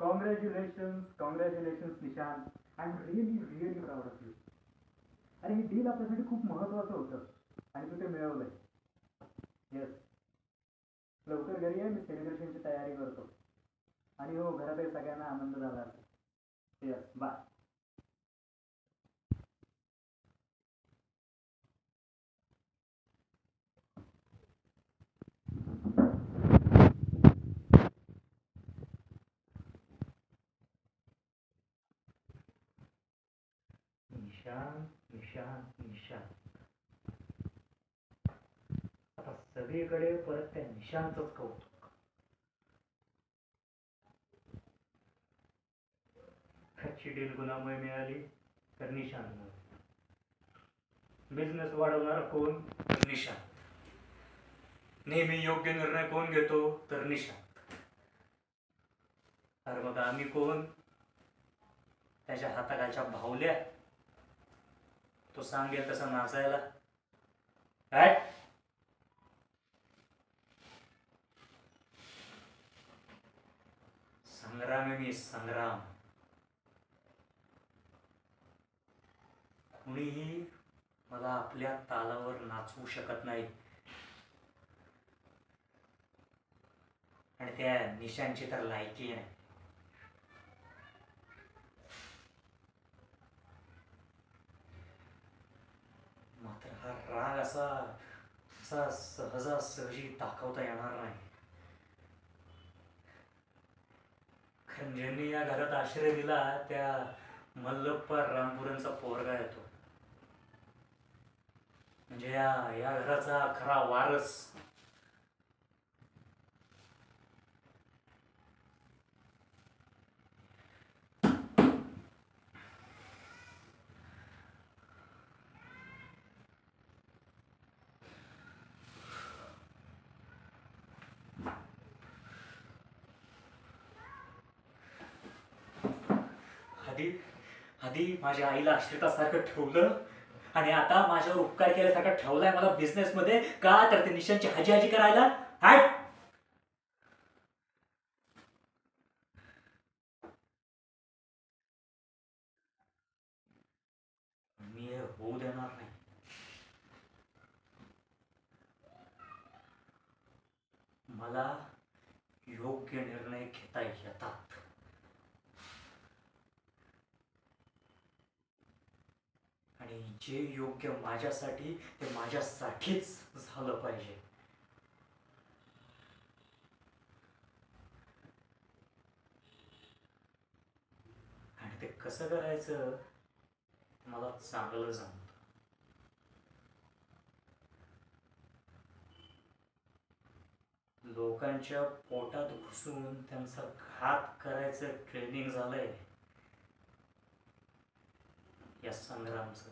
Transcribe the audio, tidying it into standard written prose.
Congratulations, congratulations Nishant. I am really really proud of you. अरे हे deal आपल्यासाठी खूप महत्त्वाचं होतं आणि तू ते मिळवलंय. येस, लवकर घरी आहे, मी सेलिब्रेशनची तयारी करतो. आणि हो, घरातही सगळ्यांना आनंद झाला असेल. Yes, bye. निशांत, निशांत, निशांत. आता सगळीकडे परत त्या निशांतच कौतुक. कच्ची डील गुणामुळे मिळाली तर निशांतमुळे. बिझनेस वाढवणारा कोण तर निशांत. नेहमी योग्य निर्णय कोण घेतो तर निशांत. अरे बघा आम्ही कोण? त्याच्या हाताखालच्या भावल्या. तो सांगेल तसं नाचायला. काय संग्राम आहे मी, संग्राम. कुणीही मला आपल्या तालावर नाचवू शकत नाही. आणि त्या निशांची तर लायकी नाही. मात्र हा राग असा असा सहजासहजी दाखवता येणार नाही. कारण ज्यांनी या घरात आश्रय दिला त्या मल्लप्पा रामपुरेंचा पोरगा येतो. म्हणजे या घराचा खरा वारस. आधी आधी माझ्या आईला आश्रितासारखं ठेवलं आणि आता माझ्यावर उपकार केल्यासारखं ठेवलाय मला बिझनेस मध्ये. का तर ते निशांची हाजी हाजी करायला. हट. मी हे होऊ देणार नाही. मला योग्य निर्णय घेता येतात. आणि जे योग्य माझ्यासाठी ते माझ्यासाठीच झालं पाहिजे. आणि ते कसं करायचं मला चांगलं जमतं. लोकांच्या पोटात घुसून त्यांचा घात करायचं ट्रेनिंग झालंय या संग्रामचं.